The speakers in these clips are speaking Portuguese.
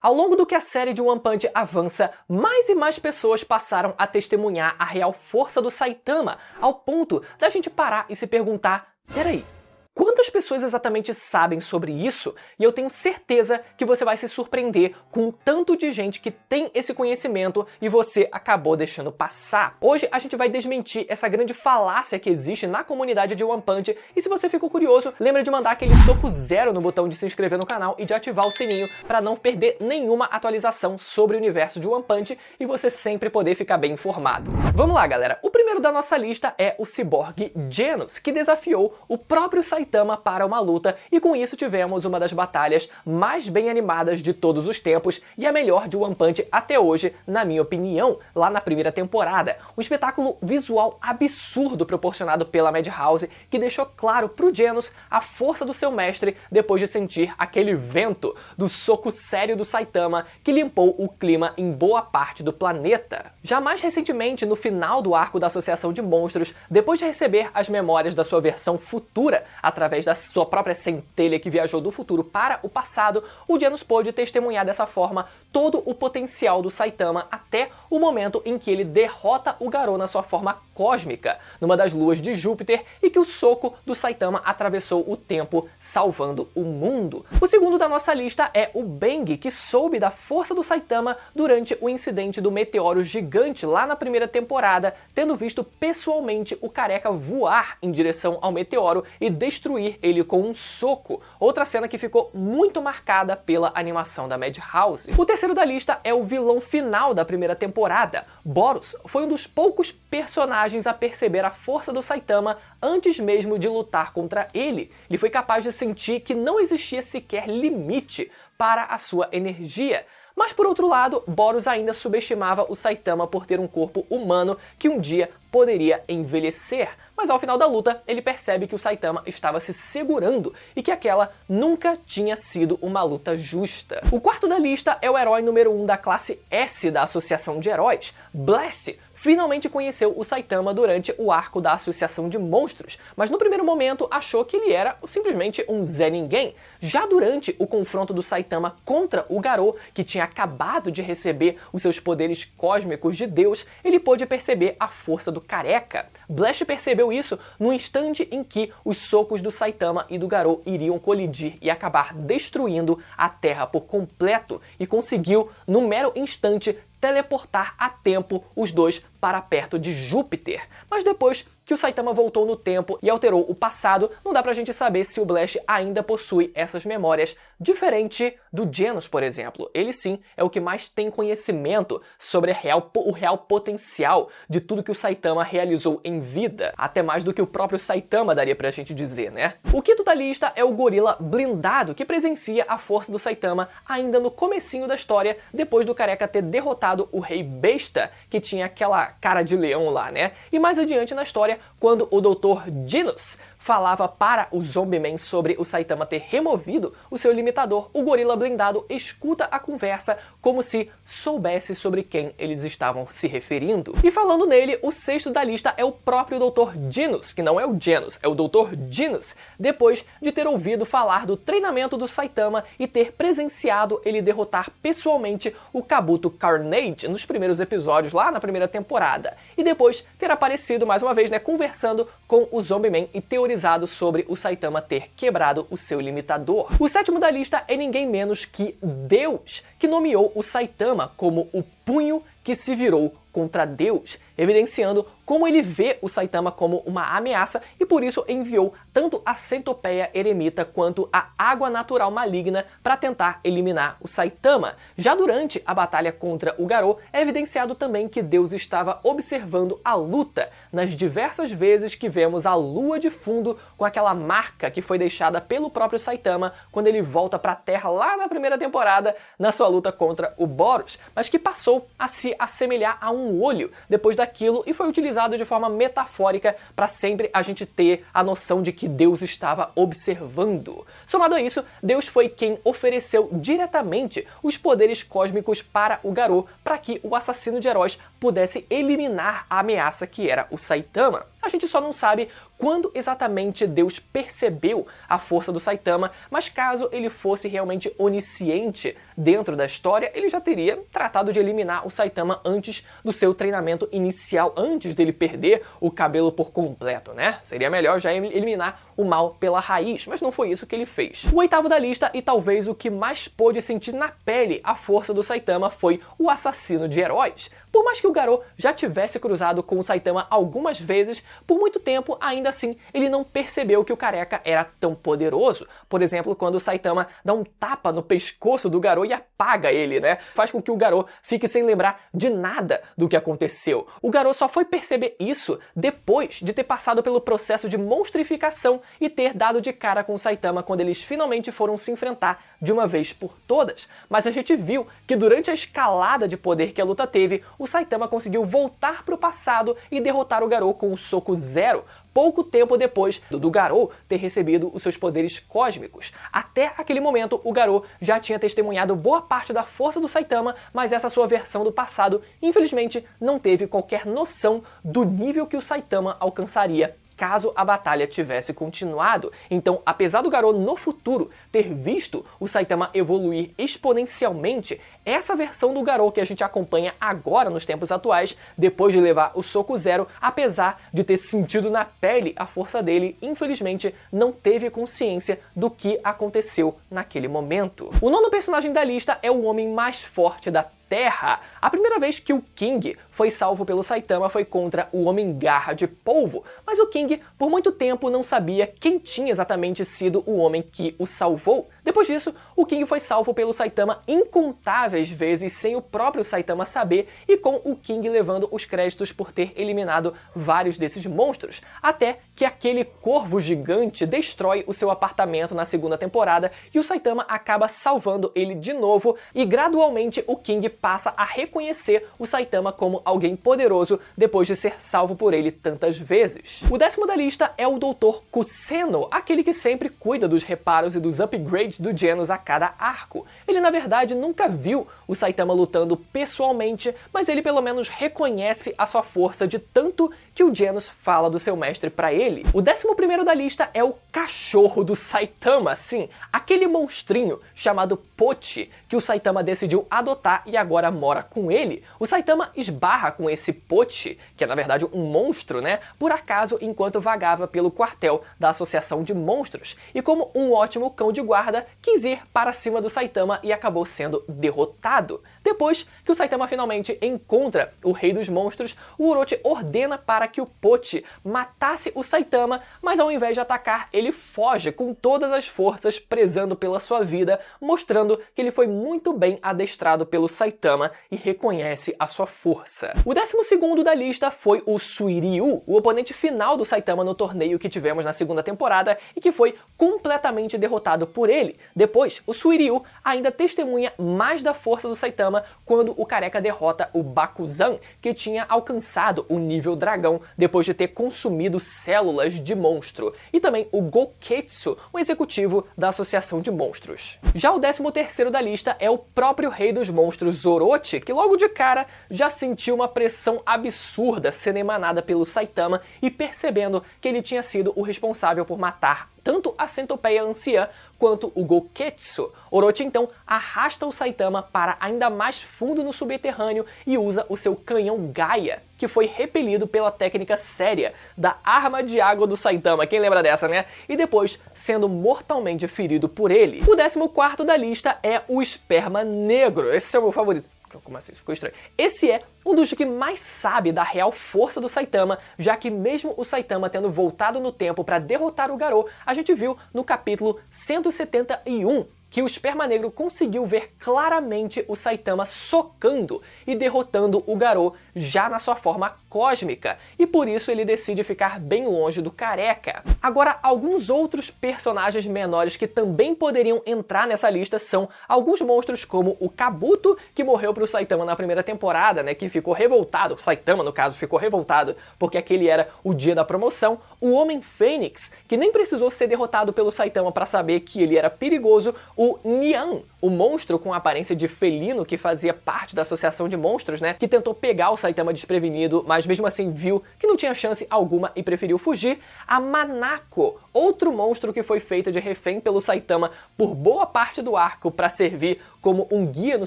Ao longo do que a série de One Punch avança, mais e mais pessoas passaram a testemunhar a real força do Saitama, ao ponto da gente parar e se perguntar, peraí, quantas pessoas exatamente sabem sobre isso? E eu tenho certeza que você vai se surpreender com o tanto de gente que tem esse conhecimento e você acabou deixando passar. Hoje a gente vai desmentir essa grande falácia que existe na comunidade de One Punch, e se você ficou curioso, lembra de mandar aquele soco zero no botão de se inscrever no canal e de ativar o sininho para não perder nenhuma atualização sobre o universo de One Punch e você sempre poder ficar bem informado. Vamos lá, galera. O primeiro da nossa lista é o ciborgue Genos, que desafiou o próprio Saitama para uma luta, e com isso tivemos uma das batalhas mais bem animadas de todos os tempos e a melhor de One Punch até hoje, na minha opinião, lá na primeira temporada. Um espetáculo visual absurdo proporcionado pela Madhouse, que deixou claro pro Genos a força do seu mestre depois de sentir aquele vento do soco sério do Saitama que limpou o clima em boa parte do planeta. Já mais recentemente, no final do arco da Associação de Monstros, depois de receber as memórias da sua versão futura através da sua própria centelha que viajou do futuro para o passado, o Genos pôde testemunhar dessa forma todo o potencial do Saitama até o momento em que ele derrota o Garou na sua forma cósmica, numa das luas de Júpiter, e que o soco do Saitama atravessou o tempo, salvando o mundo. O segundo da nossa lista é o Bang, que soube da força do Saitama durante o incidente do meteoro gigante lá na primeira temporada, tendo visto pessoalmente o careca voar em direção ao meteoro e destruir ele com um soco. Outra cena que ficou muito marcada pela animação da Madhouse. O terceiro da lista é o vilão final da primeira temporada. Boros foi um dos poucos personagens a perceber a força do Saitama antes mesmo de lutar contra ele. Ele foi capaz de sentir que não existia sequer limite para a sua energia. Mas por outro lado, Boros ainda subestimava o Saitama por ter um corpo humano que um dia poderia envelhecer. Mas ao final da luta, ele percebe que o Saitama estava se segurando e que aquela nunca tinha sido uma luta justa. O quarto da lista é o herói número 1 da classe S da Associação de Heróis. Blast finalmente conheceu o Saitama durante o arco da Associação de Monstros, mas no primeiro momento achou que ele era simplesmente um Zé Ninguém. Já durante o confronto do Saitama contra o Garou, que tinha acabado de receber os seus poderes cósmicos de Deus, ele pôde perceber a força do careca. Blast percebeu isso no instante em que os socos do Saitama e do Garou iriam colidir e acabar destruindo a Terra por completo, e conseguiu, num mero instante, teleportar a tempo os dois para perto de Júpiter. Mas depois que o Saitama voltou no tempo e alterou o passado, não dá pra gente saber se o Blast ainda possui essas memórias, diferente do Genos, por exemplo. Ele sim é o que mais tem conhecimento sobre o real potencial de tudo que o Saitama realizou em vida, até mais do que o próprio Saitama daria pra gente dizer, né? O quinto da lista é o Gorila Blindado, que presencia a força do Saitama ainda no comecinho da história, depois do careca ter derrotado o Rei Besta, que tinha aquela cara de leão lá, né? E mais adiante na história, quando o Dr. Genos falava para o Zombie-Man sobre o Saitama ter removido o seu limitador, o Gorila Blindado escuta a conversa como se soubesse sobre quem eles estavam se referindo. E falando nele, o sexto da lista é o próprio Dr. Genos, que não é o Genos, é o Dr. Genos, depois de ter ouvido falar do treinamento do Saitama e ter presenciado ele derrotar pessoalmente o Kabuto Carnage nos primeiros episódios lá na primeira temporada. E depois ter aparecido mais uma vez, né, conversando com o Zombie-Man e teorizado sobre o Saitama ter quebrado o seu limitador. O sétimo da lista é ninguém menos que Deus, que nomeou o Saitama como o punho que se virou contra Deus, evidenciando como ele vê o Saitama como uma ameaça e por isso enviou tanto a centopeia eremita quanto a água natural maligna para tentar eliminar o Saitama. Já durante a batalha contra o Garou, é evidenciado também que Deus estava observando a luta nas diversas vezes que vemos a lua de fundo com aquela marca que foi deixada pelo próprio Saitama quando ele volta para a Terra lá na primeira temporada na sua luta contra o Boros, mas que passou a se assemelhar a um olho depois daquilo e foi utilizado de forma metafórica para sempre a gente ter a noção de que Deus estava observando. Somado a isso, Deus foi quem ofereceu diretamente os poderes cósmicos para o Garou para que o assassino de heróis pudesse eliminar a ameaça que era o Saitama. A gente só não sabe quando exatamente Deus percebeu a força do Saitama, mas caso ele fosse realmente onisciente dentro da história, ele já teria tratado de eliminar o Saitama antes do seu treinamento inicial, antes dele perder o cabelo por completo, né? Seria melhor já eliminar o mal pela raiz, mas não foi isso que ele fez. O oitavo da lista, e talvez o que mais pôde sentir na pele a força do Saitama, foi o assassino de heróis. Por mais que o Garou já tivesse cruzado com o Saitama algumas vezes, por muito tempo, ainda assim, ele não percebeu que o careca era tão poderoso. Por exemplo, quando o Saitama dá um tapa no pescoço do Garou e apaga ele, né? Faz com que o Garou fique sem lembrar de nada do que aconteceu. O Garou só foi perceber isso depois de ter passado pelo processo de monstrificação e ter dado de cara com o Saitama quando eles finalmente foram se enfrentar de uma vez por todas. Mas a gente viu que durante a escalada de poder que a luta teve, o Saitama conseguiu voltar para o passado e derrotar o Garou com um soco zero, pouco tempo depois do Garou ter recebido os seus poderes cósmicos. Até aquele momento, o Garou já tinha testemunhado boa parte da força do Saitama, mas essa sua versão do passado, infelizmente, não teve qualquer noção do nível que o Saitama alcançaria caso a batalha tivesse continuado. Então, apesar do Garou no futuro ter visto o Saitama evoluir exponencialmente, essa versão do Garou que a gente acompanha agora nos tempos atuais, depois de levar o soco zero, apesar de ter sentido na pele a força dele, infelizmente não teve consciência do que aconteceu naquele momento. O nono personagem da lista é o homem mais forte da Terra. A primeira vez que o King foi salvo pelo Saitama foi contra o Homem-Garra de Polvo, mas o King por muito tempo não sabia quem tinha exatamente sido o homem que o salvou. Depois disso, o King foi salvo pelo Saitama incontáveis vezes sem o próprio Saitama saber e com o King levando os créditos por ter eliminado vários desses monstros, até que aquele corvo gigante destrói o seu apartamento na segunda temporada e o Saitama acaba salvando ele de novo e gradualmente o King passa a reconhecer o Saitama como alguém poderoso depois de ser salvo por ele tantas vezes. O décimo da lista é o Dr. Kusseno, aquele que sempre cuida dos reparos e dos upgrades do Genos a cada arco. Ele na verdade nunca viu o Saitama lutando pessoalmente, mas ele pelo menos reconhece a sua força de tanto que o Genos fala do seu mestre pra ele. O 11º da lista é o cachorro do Saitama, sim, aquele monstrinho chamado Pochi, que o Saitama decidiu adotar e agora mora com ele. O Saitama esbarra com esse Pochi, que é na verdade um monstro, né, por acaso enquanto vagava pelo quartel da Associação de Monstros, e como um ótimo cão de guarda, quis ir para cima do Saitama e acabou sendo derrotado. Depois que o Saitama finalmente encontra o Rei dos Monstros, o Orochi ordena para que o Pochi matasse o Saitama, mas ao invés de atacar, ele foge com todas as forças, prezando pela sua vida, mostrando que ele foi muito bem adestrado pelo Saitama e reconhece a sua força. O 12º da lista foi o Suiryu, o oponente final do Saitama no torneio que tivemos na segunda temporada e que foi completamente derrotado por ele. Depois, o Suiryu ainda testemunha mais da força do Saitama quando o careca derrota o Bakuzan, que tinha alcançado o nível dragão depois de ter consumido células de monstro, e também o Goketsu, o executivo da Associação de Monstros. Já o 13º da lista é o próprio Rei dos Monstros, Orochi, que logo de cara já sentiu uma pressão absurda sendo emanada pelo Saitama e percebendo que ele tinha sido o responsável por matar tanto a centopeia anciã quanto o Goketsu. Orochi então arrasta o Saitama para ainda mais fundo no subterrâneo e usa o seu canhão Gaia, que foi repelido pela técnica séria da arma de água do Saitama, quem lembra dessa, né? E depois sendo mortalmente ferido por ele. O 14º da lista é o Esperma Negro. Esse é o meu favorito. Como assim? Isso ficou estranho. Esse é um dos que mais sabe da real força do Saitama, já que mesmo o Saitama tendo voltado no tempo para derrotar o Garou, a gente viu no capítulo 171 que o Esperma Negro conseguiu ver claramente o Saitama socando e derrotando o Garou já na sua forma cósmica, e por isso ele decide ficar bem longe do careca. Agora, alguns outros personagens menores que também poderiam entrar nessa lista são alguns monstros como o Kabuto, que morreu pro Saitama na primeira temporada, né, que ficou revoltado, o Saitama no caso ficou revoltado porque aquele era o dia da promoção, o Homem Fênix, que nem precisou ser derrotado pelo Saitama para saber que ele era perigoso, o Nian, o monstro com aparência de felino que fazia parte da associação de monstros, né, que tentou pegar o Saitama desprevenido, mas mesmo assim viu que não tinha chance alguma e preferiu fugir. A Manako, outro monstro que foi feito de refém pelo Saitama por boa parte do arco para servir como um guia no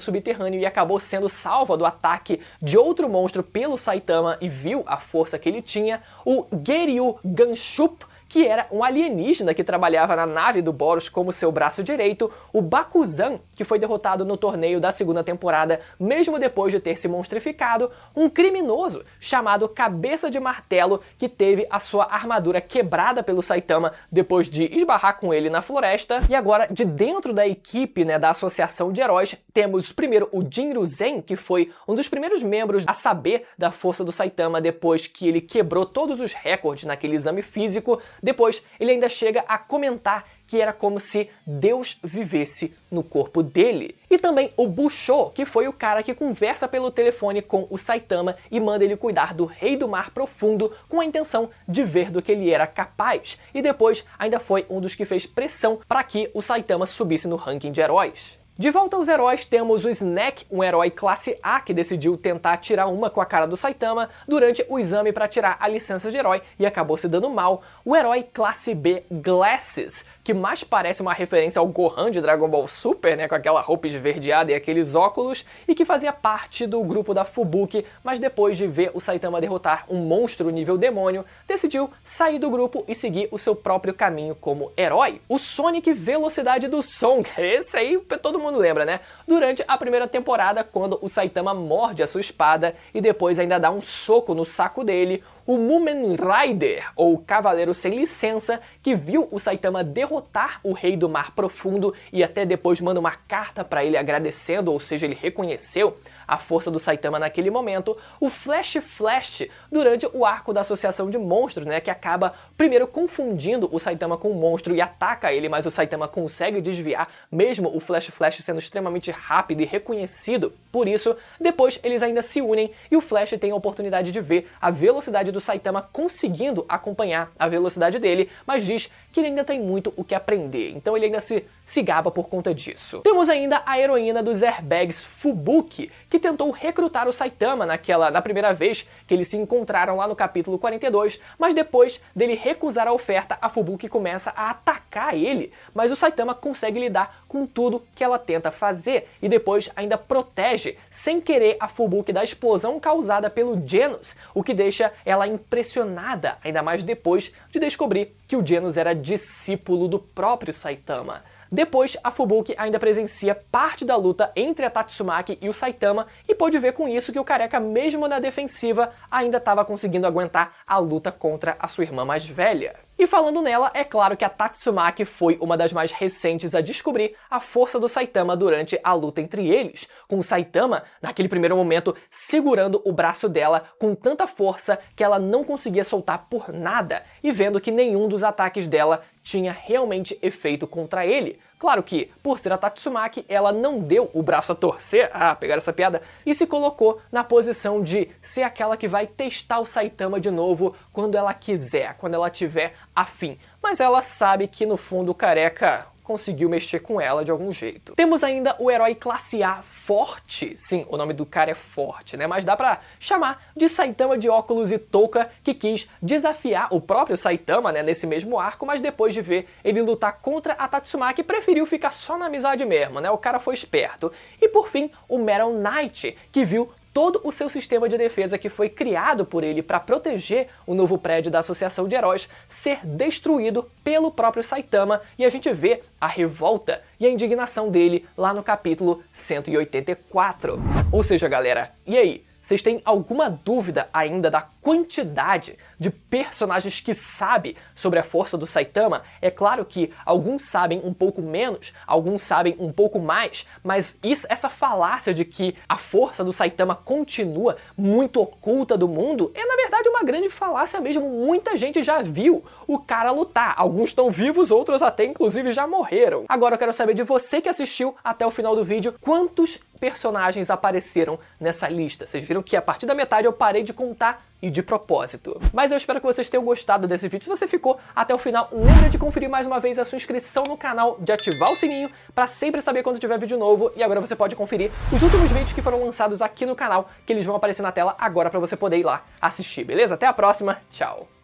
subterrâneo e acabou sendo salva do ataque de outro monstro pelo Saitama e viu a força que ele tinha. O Geryu Ganshup, que era um alienígena que trabalhava na nave do Boros como seu braço direito, o Bakuzan, que foi derrotado no torneio da segunda temporada, mesmo depois de ter se monstrificado, um criminoso chamado Cabeça de Martelo, que teve a sua armadura quebrada pelo Saitama depois de esbarrar com ele na floresta, e agora, de dentro da equipe, né, da Associação de Heróis, temos primeiro o Jinru Zen, que foi um dos primeiros membros a saber da força do Saitama depois que ele quebrou todos os recordes naquele exame físico. Depois, ele ainda chega a comentar que era como se Deus vivesse no corpo dele. E também o Busho, que foi o cara que conversa pelo telefone com o Saitama e manda ele cuidar do Rei do Mar Profundo com a intenção de ver do que ele era capaz. E depois ainda foi um dos que fez pressão para que o Saitama subisse no ranking de heróis. De volta aos heróis, temos o Snack, um herói classe A que decidiu tentar tirar uma com a cara do Saitama durante o exame para tirar a licença de herói e acabou se dando mal. O herói classe B, Glasses, que mais parece uma referência ao Gohan de Dragon Ball Super, né, com aquela roupa esverdeada e aqueles óculos, e que fazia parte do grupo da Fubuki, mas depois de ver o Saitama derrotar um monstro nível demônio, decidiu sair do grupo e seguir o seu próprio caminho como herói. O Sonic Velocidade do Som, esse aí todo mundo lembra, né? Durante a primeira temporada, quando o Saitama morde a sua espada e depois ainda dá um soco no saco dele, o Mumen Rider, ou Cavaleiro Sem Licença, que viu o Saitama derrotar o Rei do Mar Profundo e até depois manda uma carta para ele agradecendo, ou seja, ele reconheceu a força do Saitama naquele momento. O Flash Flash, durante o arco da Associação de Monstros, né, que acaba primeiro confundindo o Saitama com um monstro e ataca ele, mas o Saitama consegue desviar, mesmo o Flash Flash sendo extremamente rápido e reconhecido por isso. Depois eles ainda se unem e o Flash tem a oportunidade de ver a velocidade do Saitama conseguindo acompanhar a velocidade dele, mas diz que ele ainda tem muito o que aprender, então ele ainda se gaba por conta disso. Temos ainda a heroína dos airbags, Fubuki, que tentou recrutar o Saitama na primeira vez que eles se encontraram lá no capítulo 42, mas depois dele recusar a oferta, a Fubuki começa a atacar ele, mas o Saitama consegue lidar com tudo que ela tenta fazer e depois ainda protege, sem querer, a Fubuki da explosão causada pelo Genos, o que deixa ela impressionada, ainda mais depois de descobrir que o Genos era discípulo do próprio Saitama. Depois, a Fubuki ainda presencia parte da luta entre a Tatsumaki e o Saitama e pôde ver com isso que o careca, mesmo na defensiva, ainda estava conseguindo aguentar a luta contra a sua irmã mais velha. E falando nela, é claro que a Tatsumaki foi uma das mais recentes a descobrir a força do Saitama durante a luta entre eles, com o Saitama, naquele primeiro momento, segurando o braço dela com tanta força que ela não conseguia soltar por nada, e vendo que nenhum dos ataques dela tinha realmente efeito contra ele. Claro que, por ser a Tatsumaki, ela não deu o braço a torcer, pegaram essa piada, e se colocou na posição de ser aquela que vai testar o Saitama de novo quando ela quiser, quando ela tiver afim. Mas ela sabe que no fundo o careca conseguiu mexer com ela de algum jeito. Temos ainda o herói classe A Forte. Sim, o nome do cara é Forte, né? Mas dá pra chamar de Saitama de óculos e touca, que quis desafiar o próprio Saitama, né, nesse mesmo arco, mas depois de ver ele lutar contra a Tatsumaki, preferiu ficar só na amizade mesmo, né? O cara foi esperto. E por fim, o Metal Knight, que viu todo o seu sistema de defesa que foi criado por ele para proteger o novo prédio da Associação de Heróis ser destruído pelo próprio Saitama, e a gente vê a revolta e a indignação dele lá no capítulo 184. Ou seja, galera, e aí? Vocês têm alguma dúvida ainda da quantidade de personagens que sabem sobre a força do Saitama? É claro que alguns sabem um pouco menos, alguns sabem um pouco mais, mas essa falácia de que a força do Saitama continua muito oculta do mundo é, na verdade, uma grande falácia mesmo. Muita gente já viu o cara lutar. Alguns estão vivos, outros até, inclusive, já morreram. Agora eu quero saber de você que assistiu até o final do vídeo, quantos personagens apareceram nessa lista. Vocês viram que a partir da metade eu parei de contar e de propósito. Mas eu espero que vocês tenham gostado desse vídeo. Se você ficou até o final, lembra de conferir mais uma vez a sua inscrição no canal, de ativar o sininho para sempre saber quando tiver vídeo novo. E agora você pode conferir os últimos vídeos que foram lançados aqui no canal, que eles vão aparecer na tela agora para você poder ir lá assistir, beleza? Até a próxima, tchau!